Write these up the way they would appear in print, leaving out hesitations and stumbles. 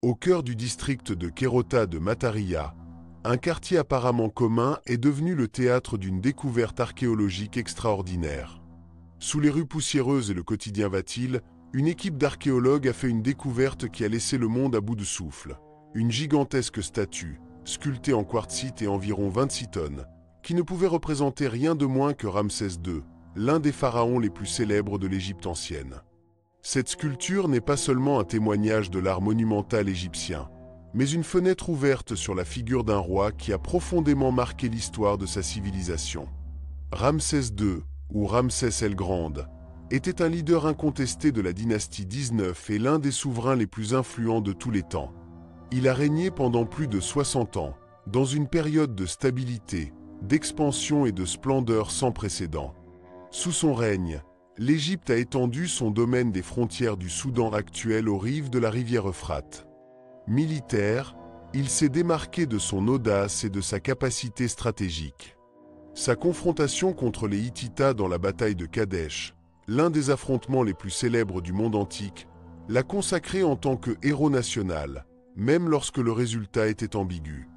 Au cœur du district de Kerota de Mataria, un quartier apparemment commun est devenu le théâtre d'une découverte archéologique extraordinaire. Sous les rues poussiéreuses et le quotidien va-t-il, une équipe d'archéologues a fait une découverte qui a laissé le monde à bout de souffle. Une gigantesque statue, sculptée en quartzite et environ 26 tonnes, qui ne pouvait représenter rien de moins que Ramsès II, l'un des pharaons les plus célèbres de l'Égypte ancienne. Cette sculpture n'est pas seulement un témoignage de l'art monumental égyptien, mais une fenêtre ouverte sur la figure d'un roi qui a profondément marqué l'histoire de sa civilisation. Ramsès II, ou Ramsès el Grande, était un leader incontesté de la dynastie 19 et l'un des souverains les plus influents de tous les temps. Il a régné pendant plus de 60 ans, dans une période de stabilité, d'expansion et de splendeur sans précédent. Sous son règne, l'Égypte a étendu son domaine des frontières du Soudan actuel aux rives de la rivière Euphrate. Militaire, il s'est démarqué de son audace et de sa capacité stratégique. Sa confrontation contre les Hittitas dans la bataille de Kadesh, l'un des affrontements les plus célèbres du monde antique, l'a consacré en tant que héros national, même lorsque le résultat était ambigu.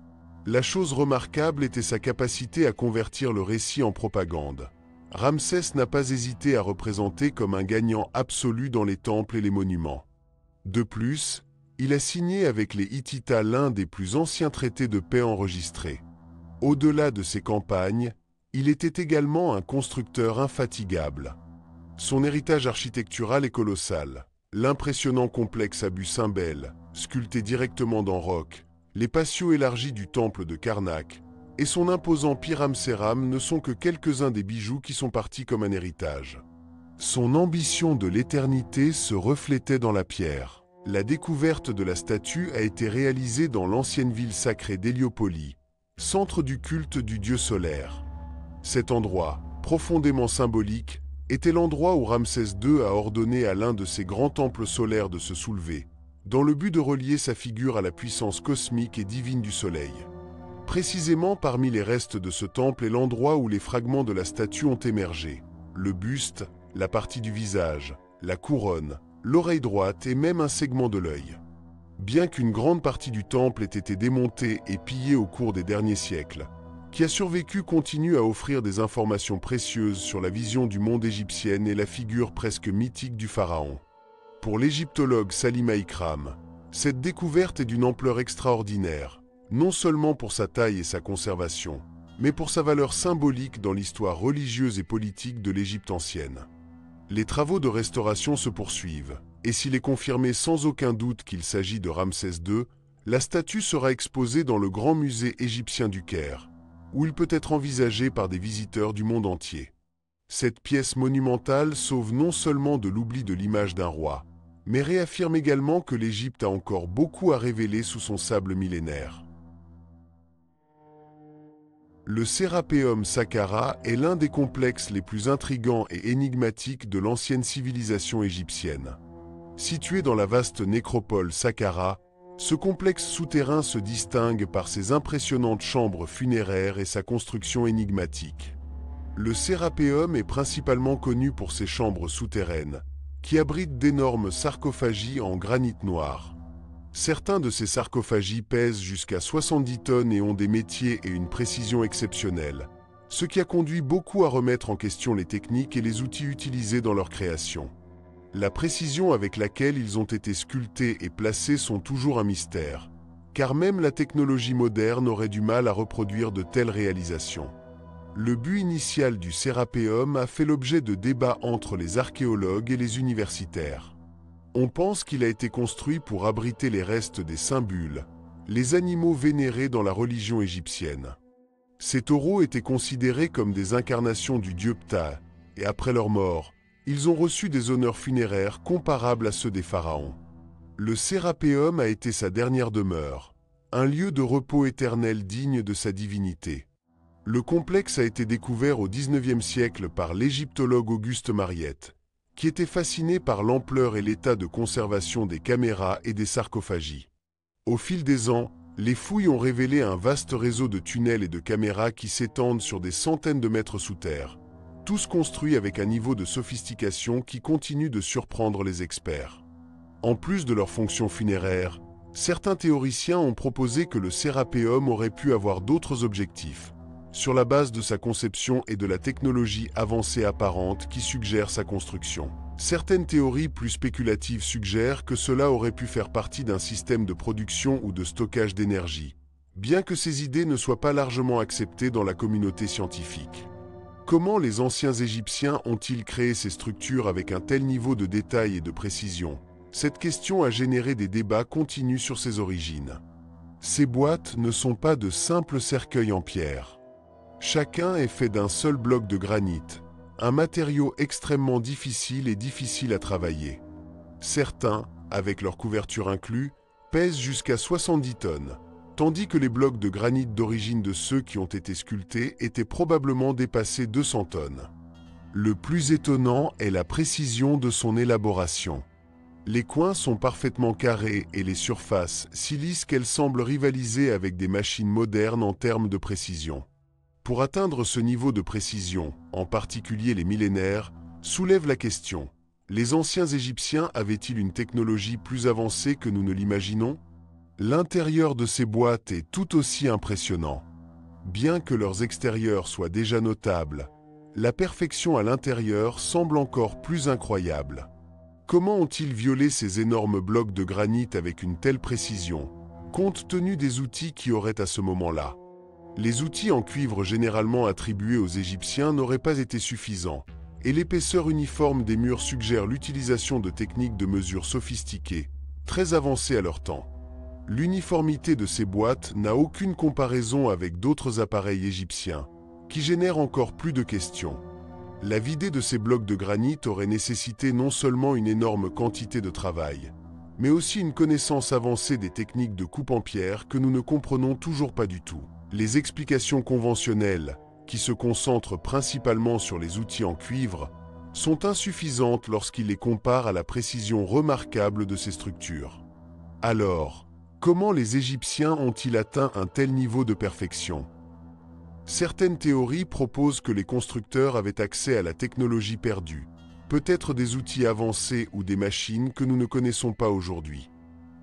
La chose remarquable était sa capacité à convertir le récit en propagande. Ramsès n'a pas hésité à représenter comme un gagnant absolu dans les temples et les monuments. De plus, il a signé avec les Hittitas l'un des plus anciens traités de paix enregistrés. Au-delà de ses campagnes, il était également un constructeur infatigable. Son héritage architectural est colossal. L'impressionnant complexe Abu Simbel, sculpté directement dans roc, les patios élargis du temple de Karnak, et son imposant Piram-Séram ne sont que quelques-uns des bijoux qui sont partis comme un héritage. Son ambition de l'éternité se reflétait dans la pierre. La découverte de la statue a été réalisée dans l'ancienne ville sacrée d'Héliopolis, centre du culte du dieu solaire. Cet endroit, profondément symbolique, était l'endroit où Ramsès II a ordonné à l'un de ses grands temples solaires de se soulever, dans le but de relier sa figure à la puissance cosmique et divine du soleil. Précisément parmi les restes de ce temple est l'endroit où les fragments de la statue ont émergé. Le buste, la partie du visage, la couronne, l'oreille droite et même un segment de l'œil. Bien qu'une grande partie du temple ait été démontée et pillée au cours des derniers siècles, qui a survécu continue à offrir des informations précieuses sur la vision du monde égyptienne et la figure presque mythique du pharaon. Pour l'égyptologue Salima Ikram, cette découverte est d'une ampleur extraordinaire, non seulement pour sa taille et sa conservation, mais pour sa valeur symbolique dans l'histoire religieuse et politique de l'Égypte ancienne. Les travaux de restauration se poursuivent, et s'il est confirmé sans aucun doute qu'il s'agit de Ramsès II, la statue sera exposée dans le Grand Musée égyptien du Caire, où il peut être envisagé par des visiteurs du monde entier. Cette pièce monumentale sauve non seulement de l'oubli de l'image d'un roi, mais réaffirme également que l'Égypte a encore beaucoup à révéler sous son sable millénaire. Le Sérapéum Saqqara est l'un des complexes les plus intrigants et énigmatiques de l'ancienne civilisation égyptienne. Situé dans la vaste nécropole Saqqara, ce complexe souterrain se distingue par ses impressionnantes chambres funéraires et sa construction énigmatique. Le Sérapéum est principalement connu pour ses chambres souterraines, qui abritent d'énormes sarcophagies en granit noir. Certains de ces sarcophagies pèsent jusqu'à 70 tonnes et ont des métiers et une précision exceptionnelle, ce qui a conduit beaucoup à remettre en question les techniques et les outils utilisés dans leur création. La précision avec laquelle ils ont été sculptés et placés sont toujours un mystère, car même la technologie moderne aurait du mal à reproduire de telles réalisations. Le but initial du Sérapéum a fait l'objet de débats entre les archéologues et les universitaires. On pense qu'il a été construit pour abriter les restes des symboles, les animaux vénérés dans la religion égyptienne. Ces taureaux étaient considérés comme des incarnations du dieu Ptah, et après leur mort, ils ont reçu des honneurs funéraires comparables à ceux des pharaons. Le Sérapéum a été sa dernière demeure, un lieu de repos éternel digne de sa divinité. Le complexe a été découvert au XIXe siècle par l'égyptologue Auguste Mariette, qui était fasciné par l'ampleur et l'état de conservation des caméras et des sarcophagies. Au fil des ans, les fouilles ont révélé un vaste réseau de tunnels et de caméras qui s'étendent sur des centaines de mètres sous terre, tous construits avec un niveau de sophistication qui continue de surprendre les experts. En plus de leur fonction funéraire, Certains théoriciens ont proposé que le Sérapéum aurait pu avoir d'autres objectifs, sur la base de sa conception et de la technologie avancée apparente qui suggère sa construction. Certaines théories plus spéculatives suggèrent que cela aurait pu faire partie d'un système de production ou de stockage d'énergie, bien que ces idées ne soient pas largement acceptées dans la communauté scientifique. Comment les anciens Égyptiens ont-ils créé ces structures avec un tel niveau de détail et de précision? Cette question a généré des débats continus sur ses origines. Ces boîtes ne sont pas de simples cercueils en pierre. Chacun est fait d'un seul bloc de granit, un matériau extrêmement difficile et difficile à travailler. Certains, avec leur couverture inclus, pèsent jusqu'à 70 tonnes, tandis que les blocs de granit d'origine de ceux qui ont été sculptés étaient probablement dépassés 200 tonnes. Le plus étonnant est la précision de son élaboration. Les coins sont parfaitement carrés et les surfaces si lisses qu'elles semblent rivaliser avec des machines modernes en termes de précision. Pour atteindre ce niveau de précision, en particulier les millénaires, soulève la question: les anciens Égyptiens avaient-ils une technologie plus avancée que nous ne l'imaginons? L'intérieur de ces boîtes est tout aussi impressionnant. Bien que leurs extérieurs soient déjà notables, la perfection à l'intérieur semble encore plus incroyable. Comment ont-ils violé ces énormes blocs de granit avec une telle précision, compte tenu des outils qui auraient à ce moment-là? Les outils en cuivre généralement attribués aux Égyptiens n'auraient pas été suffisants, et l'épaisseur uniforme des murs suggère l'utilisation de techniques de mesure sophistiquées, très avancées à leur temps. L'uniformité de ces boîtes n'a aucune comparaison avec d'autres appareils égyptiens, qui génèrent encore plus de questions. La vidée de ces blocs de granit aurait nécessité non seulement une énorme quantité de travail, mais aussi une connaissance avancée des techniques de coupe en pierre que nous ne comprenons toujours pas du tout. Les explications conventionnelles, qui se concentrent principalement sur les outils en cuivre, sont insuffisantes lorsqu'ils les comparent à la précision remarquable de ces structures. Alors, comment les Égyptiens ont-ils atteint un tel niveau de perfection? Certaines théories proposent que les constructeurs avaient accès à la technologie perdue, peut-être des outils avancés ou des machines que nous ne connaissons pas aujourd'hui.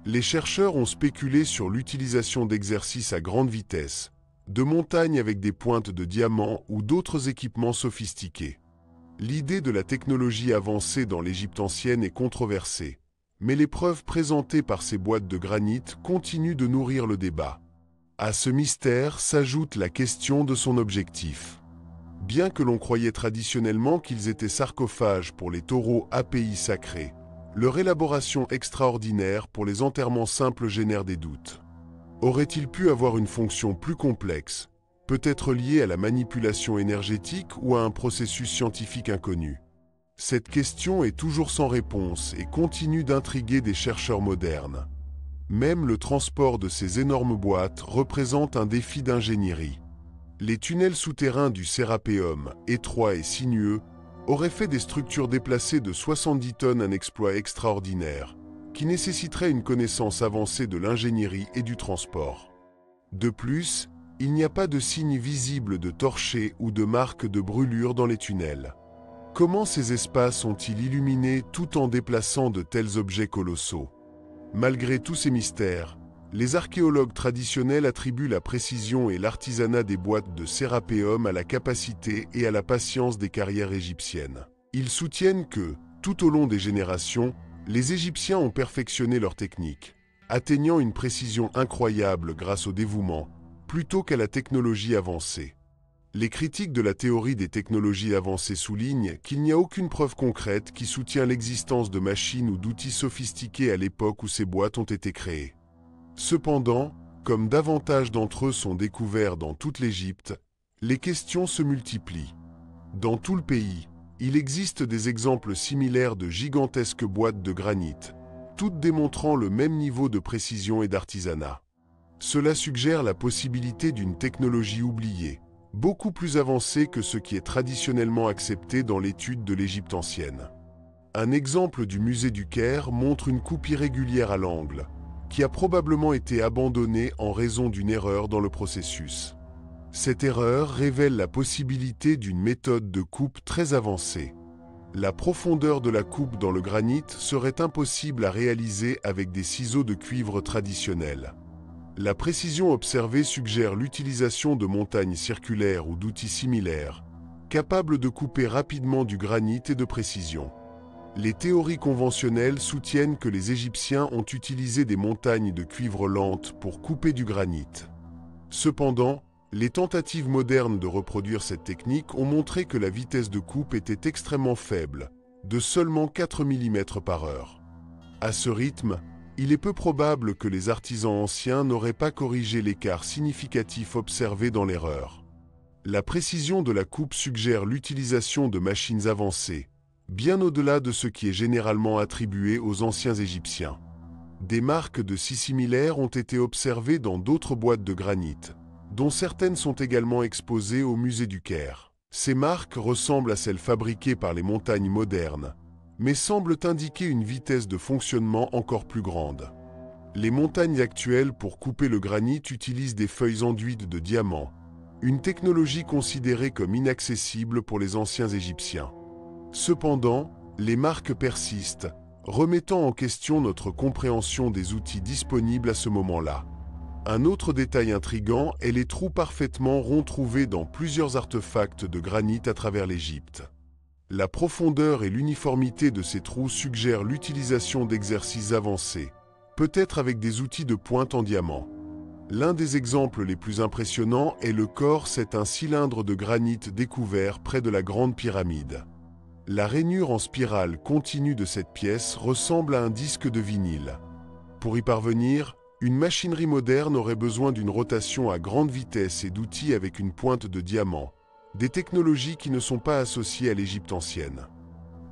Les chercheurs ont spéculé sur l'utilisation d'exercices à grande vitesse, de montagnes avec des pointes de diamants ou d'autres équipements sophistiqués. L'idée de la technologie avancée dans l'Égypte ancienne est controversée, mais les preuves présentées par ces boîtes de granit continuent de nourrir le débat. À ce mystère s'ajoute la question de son objectif. Bien que l'on croyait traditionnellement qu'ils étaient sarcophages pour les taureaux à pays sacrés, leur élaboration extraordinaire pour les enterrements simples génère des doutes. Aurait-il pu avoir une fonction plus complexe, peut-être liée à la manipulation énergétique ou à un processus scientifique inconnu? Cette question est toujours sans réponse et continue d'intriguer des chercheurs modernes. Même le transport de ces énormes boîtes représente un défi d'ingénierie. Les tunnels souterrains du Sérapéum, étroits et sinueux, auraient fait des structures déplacées de 70 tonnes un exploit extraordinaire, qui nécessiterait une connaissance avancée de l'ingénierie et du transport. De plus, il n'y a pas de signes visibles de torchées ou de marques de brûlure dans les tunnels. Comment ces espaces sont-ils illuminés tout en déplaçant de tels objets colossaux? Malgré tous ces mystères, les archéologues traditionnels attribuent la précision et l'artisanat des boîtes de Sérapéum à la capacité et à la patience des carrières égyptiennes. Ils soutiennent que, tout au long des générations, les Égyptiens ont perfectionné leur technique, atteignant une précision incroyable grâce au dévouement, plutôt qu'à la technologie avancée. Les critiques de la théorie des technologies avancées soulignent qu'il n'y a aucune preuve concrète qui soutient l'existence de machines ou d'outils sophistiqués à l'époque où ces boîtes ont été créées. Cependant, comme davantage d'entre eux sont découverts dans toute l'Égypte, les questions se multiplient. Dans tout le pays, il existe des exemples similaires de gigantesques boîtes de granit, toutes démontrant le même niveau de précision et d'artisanat. Cela suggère la possibilité d'une technologie oubliée, beaucoup plus avancée que ce qui est traditionnellement accepté dans l'étude de l'Égypte ancienne. Un exemple du musée du Caire montre une coupe irrégulière à l'angle, qui a probablement été abandonnée en raison d'une erreur dans le processus. Cette erreur révèle la possibilité d'une méthode de coupe très avancée. La profondeur de la coupe dans le granit serait impossible à réaliser avec des ciseaux de cuivre traditionnels. La précision observée suggère l'utilisation de montagnes circulaires ou d'outils similaires, capables de couper rapidement du granit et de précision. Les théories conventionnelles soutiennent que les Égyptiens ont utilisé des montagnes de cuivre lentes pour couper du granit. Cependant, les tentatives modernes de reproduire cette technique ont montré que la vitesse de coupe était extrêmement faible, de seulement 4 mm par heure. À ce rythme, il est peu probable que les artisans anciens n'auraient pas corrigé l'écart significatif observé dans l'erreur. La précision de la coupe suggère l'utilisation de machines avancées, bien au-delà de ce qui est généralement attribué aux anciens Égyptiens. Des marques de scie similaires ont été observées dans d'autres boîtes de granit, dont certaines sont également exposées au musée du Caire. Ces marques ressemblent à celles fabriquées par les montagnes modernes, mais semblent indiquer une vitesse de fonctionnement encore plus grande. Les montagnes actuelles pour couper le granit utilisent des feuilles enduites de diamants, une technologie considérée comme inaccessible pour les anciens Égyptiens. Cependant, les marques persistent, remettant en question notre compréhension des outils disponibles à ce moment-là. Un autre détail intrigant est les trous parfaitement ronds trouvés dans plusieurs artefacts de granit à travers l'Égypte. La profondeur et l'uniformité de ces trous suggèrent l'utilisation d'exercices avancés, peut-être avec des outils de pointe en diamant. L'un des exemples les plus impressionnants est le corps, c'est un cylindre de granit découvert près de la Grande Pyramide. La rainure en spirale continue de cette pièce ressemble à un disque de vinyle. Pour y parvenir, une machinerie moderne aurait besoin d'une rotation à grande vitesse et d'outils avec une pointe de diamant, des technologies qui ne sont pas associées à l'Égypte ancienne.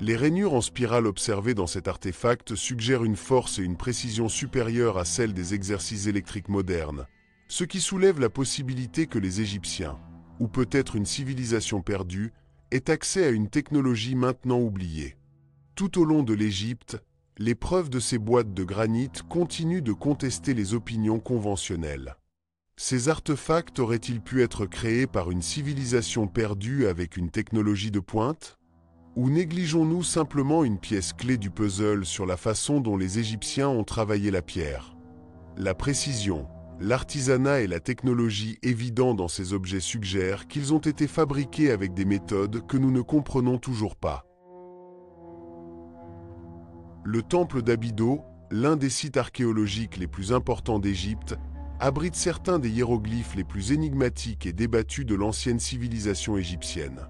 Les rainures en spirale observées dans cet artefact suggèrent une force et une précision supérieures à celles des exercices électriques modernes, ce qui soulève la possibilité que les Égyptiens, ou peut-être une civilisation perdue, aient accès à une technologie maintenant oubliée. Tout au long de l'Égypte, les preuves de ces boîtes de granit continuent de contester les opinions conventionnelles. Ces artefacts auraient-ils pu être créés par une civilisation perdue avec une technologie de pointe? Ou négligeons-nous simplement une pièce clé du puzzle sur la façon dont les Égyptiens ont travaillé la pierre? La précision, l'artisanat et la technologie évidents dans ces objets suggèrent qu'ils ont été fabriqués avec des méthodes que nous ne comprenons toujours pas. Le temple d'Abydos, l'un des sites archéologiques les plus importants d'Égypte, abrite certains des hiéroglyphes les plus énigmatiques et débattus de l'ancienne civilisation égyptienne.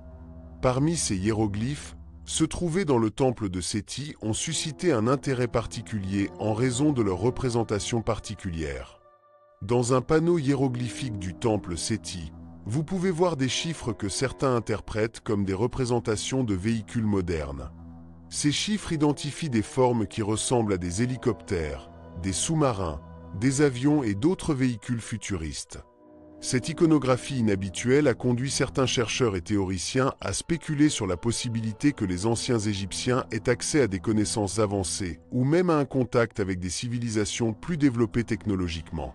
Parmi ces hiéroglyphes, ceux trouvés dans le temple de Séti ont suscité un intérêt particulier en raison de leur représentation particulière. Dans un panneau hiéroglyphique du temple Séti, vous pouvez voir des chiffres que certains interprètent comme des représentations de véhicules modernes. Ces chiffres identifient des formes qui ressemblent à des hélicoptères, des sous-marins, des avions et d'autres véhicules futuristes. Cette iconographie inhabituelle a conduit certains chercheurs et théoriciens à spéculer sur la possibilité que les anciens Égyptiens aient accès à des connaissances avancées ou même à un contact avec des civilisations plus développées technologiquement.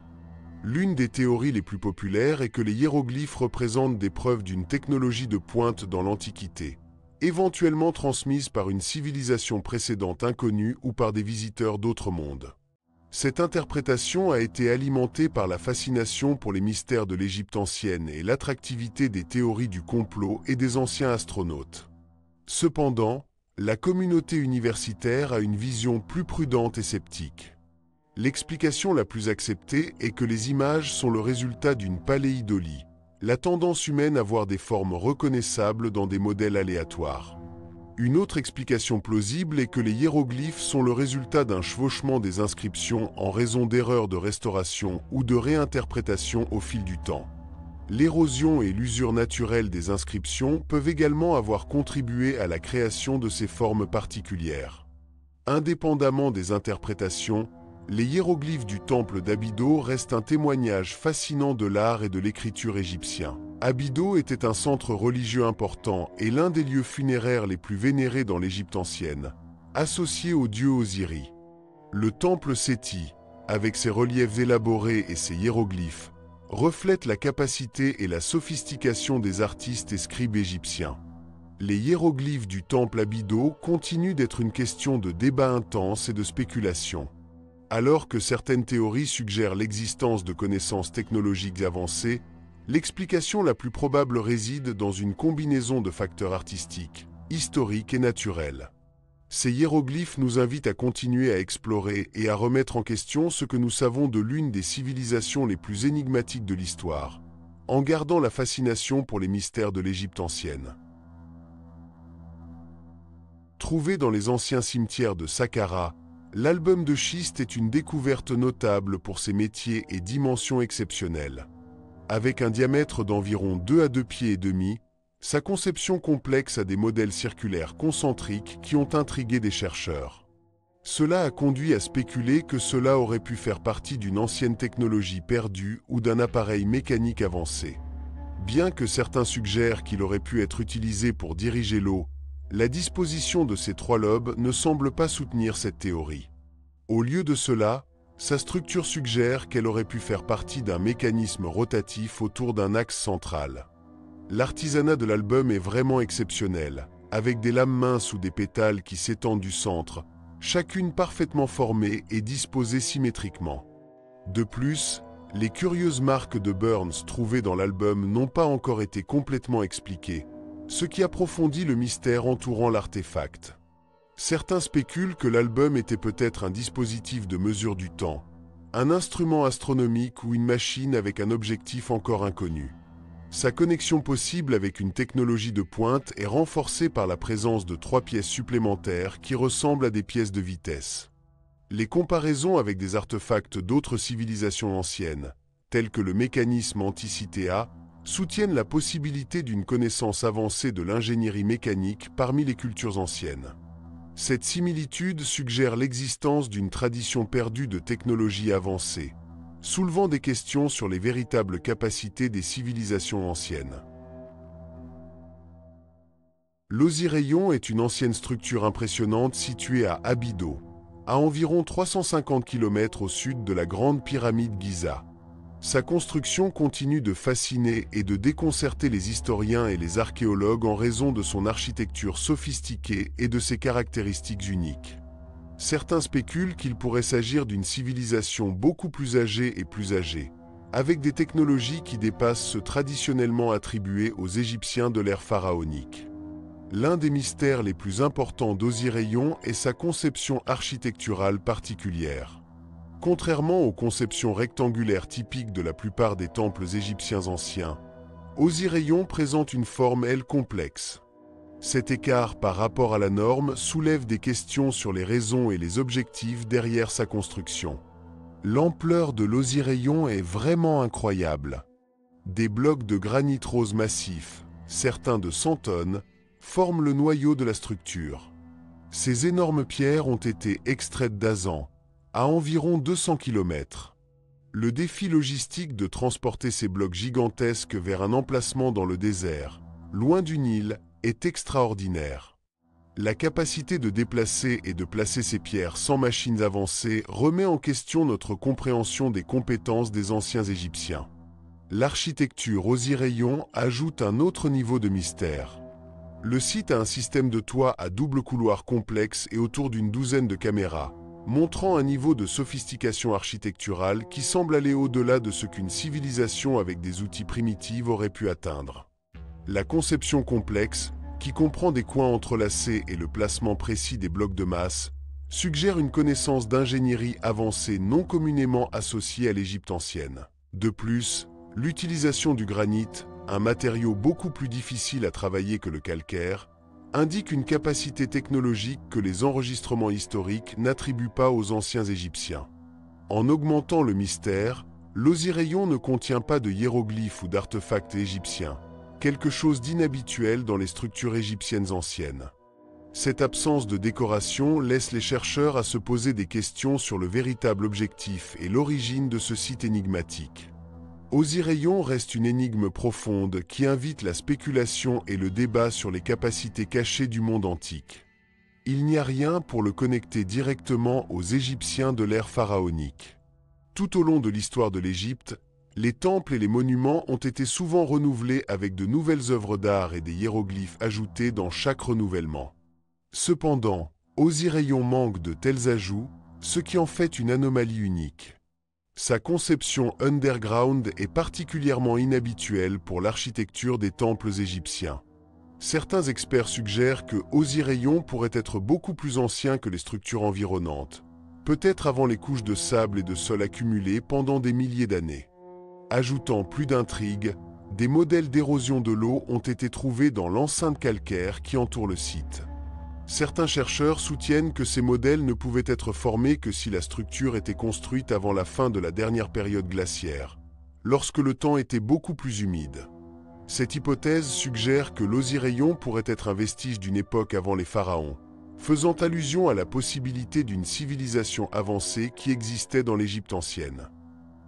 L'une des théories les plus populaires est que les hiéroglyphes représentent des preuves d'une technologie de pointe dans l'Antiquité, éventuellement transmise par une civilisation précédente inconnue ou par des visiteurs d'autres mondes. Cette interprétation a été alimentée par la fascination pour les mystères de l'Égypte ancienne et l'attractivité des théories du complot et des anciens astronautes. Cependant, la communauté universitaire a une vision plus prudente et sceptique. L'explication la plus acceptée est que les images sont le résultat d'une paléidolie, la tendance humaine à voir des formes reconnaissables dans des modèles aléatoires. Une autre explication plausible est que les hiéroglyphes sont le résultat d'un chevauchement des inscriptions en raison d'erreurs de restauration ou de réinterprétation au fil du temps. L'érosion et l'usure naturelle des inscriptions peuvent également avoir contribué à la création de ces formes particulières. Indépendamment des interprétations, les hiéroglyphes du temple d'Abydos restent un témoignage fascinant de l'art et de l'écriture égyptien. Abydos était un centre religieux important et l'un des lieux funéraires les plus vénérés dans l'Égypte ancienne, associé au dieu Osiris. Le temple Séti, avec ses reliefs élaborés et ses hiéroglyphes, reflète la capacité et la sophistication des artistes et scribes égyptiens. Les hiéroglyphes du temple Abydos continuent d'être une question de débat intense et de spéculation. Alors que certaines théories suggèrent l'existence de connaissances technologiques avancées, l'explication la plus probable réside dans une combinaison de facteurs artistiques, historiques et naturels. Ces hiéroglyphes nous invitent à continuer à explorer et à remettre en question ce que nous savons de l'une des civilisations les plus énigmatiques de l'histoire, en gardant la fascination pour les mystères de l'Égypte ancienne. Trouvé dans les anciens cimetières de Saqqara, l'album de schiste est une découverte notable pour ses métiers et dimensions exceptionnelles. Avec un diamètre d'environ 2 à 2 pieds et demi, sa conception complexe a des modèles circulaires concentriques qui ont intrigué des chercheurs. Cela a conduit à spéculer que cela aurait pu faire partie d'une ancienne technologie perdue ou d'un appareil mécanique avancé. Bien que certains suggèrent qu'il aurait pu être utilisé pour diriger l'eau, la disposition de ses 3 lobes ne semble pas soutenir cette théorie. Au lieu de cela, sa structure suggère qu'elle aurait pu faire partie d'un mécanisme rotatif autour d'un axe central. L'artisanat de l'album est vraiment exceptionnel, avec des lames minces ou des pétales qui s'étendent du centre, chacune parfaitement formée et disposée symétriquement. De plus, les curieuses marques de Burns trouvées dans l'album n'ont pas encore été complètement expliquées, ce qui approfondit le mystère entourant l'artefact. Certains spéculent que l'album était peut-être un dispositif de mesure du temps, un instrument astronomique ou une machine avec un objectif encore inconnu. Sa connexion possible avec une technologie de pointe est renforcée par la présence de 3 pièces supplémentaires qui ressemblent à des pièces de vitesse. Les comparaisons avec des artefacts d'autres civilisations anciennes, tels que le mécanisme Anticythea, soutiennent la possibilité d'une connaissance avancée de l'ingénierie mécanique parmi les cultures anciennes. Cette similitude suggère l'existence d'une tradition perdue de technologie avancée, soulevant des questions sur les véritables capacités des civilisations anciennes. L'Osiraion est une ancienne structure impressionnante située à Abydos, à environ 350 km au sud de la Grande Pyramide Giza. Sa construction continue de fasciner et de déconcerter les historiens et les archéologues en raison de son architecture sophistiquée et de ses caractéristiques uniques. Certains spéculent qu'il pourrait s'agir d'une civilisation beaucoup plus âgée et plus âgée, avec des technologies qui dépassent ceux traditionnellement attribués aux Égyptiens de l'ère pharaonique. L'un des mystères les plus importants d'Osiraion est sa conception architecturale particulière. Contrairement aux conceptions rectangulaires typiques de la plupart des temples égyptiens anciens, Osiraion présente une forme, elle, complexe. Cet écart par rapport à la norme soulève des questions sur les raisons et les objectifs derrière sa construction. L'ampleur de l'Osiraion est vraiment incroyable. Des blocs de granit rose massif, certains de 100 tonnes, forment le noyau de la structure. Ces énormes pierres ont été extraites d'Azan, à environ 200 km. Le défi logistique de transporter ces blocs gigantesques vers un emplacement dans le désert, loin du Nil, est extraordinaire. La capacité de déplacer et de placer ces pierres sans machines avancées remet en question notre compréhension des compétences des anciens Égyptiens. L'architecture Osiraion ajoute un autre niveau de mystère. Le site a un système de toit à double couloir complexe et autour d'une douzaine de caméras, montrant un niveau de sophistication architecturale qui semble aller au-delà de ce qu'une civilisation avec des outils primitifs aurait pu atteindre. La conception complexe, qui comprend des coins entrelacés et le placement précis des blocs de masse, suggère une connaissance d'ingénierie avancée non communément associée à l'Égypte ancienne. De plus, l'utilisation du granit, un matériau beaucoup plus difficile à travailler que le calcaire, indique une capacité technologique que les enregistrements historiques n'attribuent pas aux anciens Égyptiens. En augmentant le mystère, l'Osiraion ne contient pas de hiéroglyphes ou d'artefacts égyptiens, quelque chose d'inhabituel dans les structures égyptiennes anciennes. Cette absence de décoration laisse les chercheurs à se poser des questions sur le véritable objectif et l'origine de ce site énigmatique. Osiraion reste une énigme profonde qui invite la spéculation et le débat sur les capacités cachées du monde antique. Il n'y a rien pour le connecter directement aux Égyptiens de l'ère pharaonique. Tout au long de l'histoire de l'Égypte, Les temples et les monuments ont été souvent renouvelés avec de nouvelles œuvres d'art et des hiéroglyphes ajoutés dans chaque renouvellement. Cependant, Osiraion manque de tels ajouts, ce qui en fait une anomalie unique. Sa conception underground est particulièrement inhabituelle pour l'architecture des temples égyptiens. Certains experts suggèrent que Osiraion pourrait être beaucoup plus ancien que les structures environnantes, peut-être avant les couches de sable et de sol accumulées pendant des milliers d'années. Ajoutant plus d'intrigue, des modèles d'érosion de l'eau ont été trouvés dans l'enceinte calcaire qui entoure le site. Certains chercheurs soutiennent que ces modèles ne pouvaient être formés que si la structure était construite avant la fin de la dernière période glaciaire, lorsque le temps était beaucoup plus humide. Cette hypothèse suggère que l'Osiraion pourrait être un vestige d'une époque avant les pharaons, faisant allusion à la possibilité d'une civilisation avancée qui existait dans l'Égypte ancienne.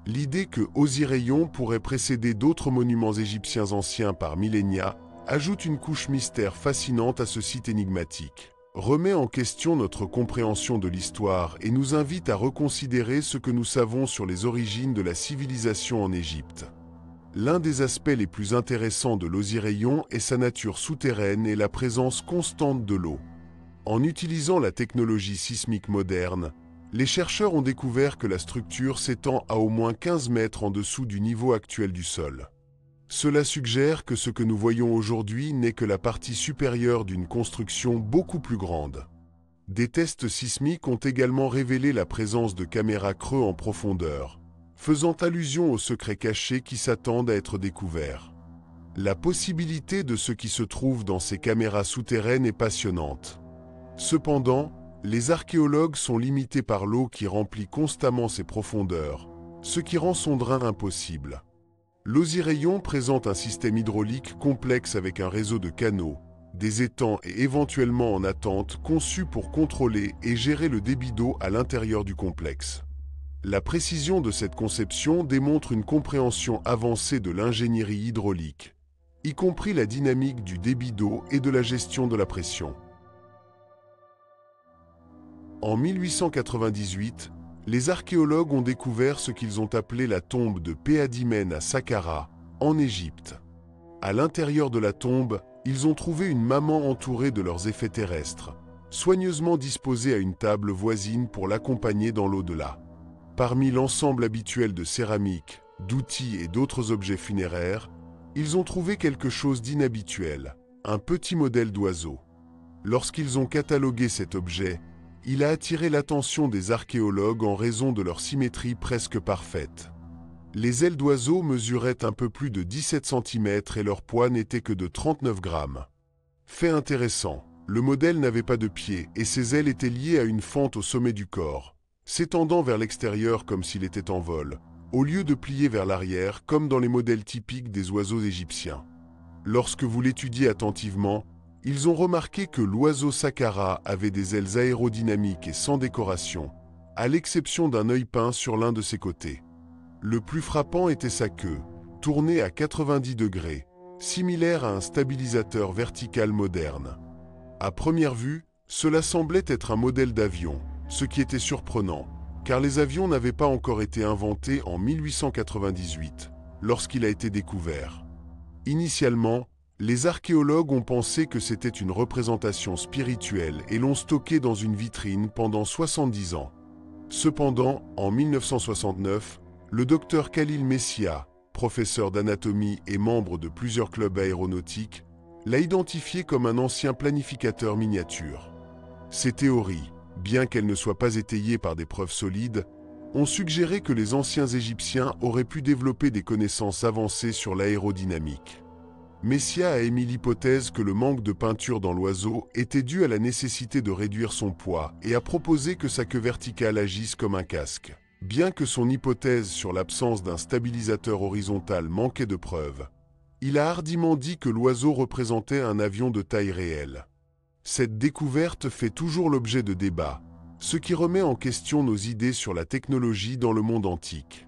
L'idée que Osiraion pourrait précéder d'autres monuments égyptiens anciens par millénia ajoute une couche mystère fascinante à ce site énigmatique, remet en question notre compréhension de l'histoire et nous invite à reconsidérer ce que nous savons sur les origines de la civilisation en Égypte. L'un des aspects les plus intéressants de l'Osiraion est sa nature souterraine et la présence constante de l'eau. En utilisant la technologie sismique moderne, les chercheurs ont découvert que la structure s'étend à au moins 15 mètres en dessous du niveau actuel du sol. Cela suggère que ce que nous voyons aujourd'hui n'est que la partie supérieure d'une construction beaucoup plus grande. Des tests sismiques ont également révélé la présence de caméras creux en profondeur, faisant allusion aux secrets cachés qui s'attendent à être découverts. La possibilité de ce qui se trouve dans ces caméras souterraines est passionnante. Cependant, les archéologues sont limités par l'eau qui remplit constamment ces profondeurs, ce qui rend son drain impossible. L'Osiraion présente un système hydraulique complexe avec un réseau de canaux, des étangs et éventuellement en attente conçus pour contrôler et gérer le débit d'eau à l'intérieur du complexe. La précision de cette conception démontre une compréhension avancée de l'ingénierie hydraulique, y compris la dynamique du débit d'eau et de la gestion de la pression. En 1898, les archéologues ont découvert ce qu'ils ont appelé la tombe de Péadimène à Saqqara, en Égypte. À l'intérieur de la tombe, ils ont trouvé une maman entourée de leurs effets terrestres, soigneusement disposée à une table voisine pour l'accompagner dans l'au-delà. Parmi l'ensemble habituel de céramique, d'outils et d'autres objets funéraires, ils ont trouvé quelque chose d'inhabituel, un petit modèle d'oiseau. Lorsqu'ils ont catalogué cet objet, il a attiré l'attention des archéologues en raison de leur symétrie presque parfaite. Les ailes d'oiseau mesuraient un peu plus de 17 cm et leur poids n'était que de 39 grammes. Fait intéressant, le modèle n'avait pas de pieds et ses ailes étaient liées à une fente au sommet du corps, s'étendant vers l'extérieur comme s'il était en vol, au lieu de plier vers l'arrière comme dans les modèles typiques des oiseaux égyptiens. Lorsque vous l'étudiez attentivement, ils ont remarqué que l'oiseau Saqqara avait des ailes aérodynamiques et sans décoration, à l'exception d'un œil peint sur l'un de ses côtés. Le plus frappant était sa queue, tournée à 90 degrés, similaire à un stabilisateur vertical moderne. À première vue, cela semblait être un modèle d'avion, ce qui était surprenant, car les avions n'avaient pas encore été inventés en 1898, lorsqu'il a été découvert. Initialement, les archéologues ont pensé que c'était une représentation spirituelle et l'ont stocké dans une vitrine pendant 70 ans. Cependant, en 1969, le docteur Khalil Messia, professeur d'anatomie et membre de plusieurs clubs aéronautiques, l'a identifié comme un ancien planificateur miniature. Ces théories, bien qu'elles ne soient pas étayées par des preuves solides, ont suggéré que les anciens Égyptiens auraient pu développer des connaissances avancées sur l'aérodynamique. Messia a émis l'hypothèse que le manque de peinture dans l'oiseau était dû à la nécessité de réduire son poids et a proposé que sa queue verticale agisse comme un casque. Bien que son hypothèse sur l'absence d'un stabilisateur horizontal manquait de preuves, il a hardiment dit que l'oiseau représentait un avion de taille réelle. Cette découverte fait toujours l'objet de débats, ce qui remet en question nos idées sur la technologie dans le monde antique.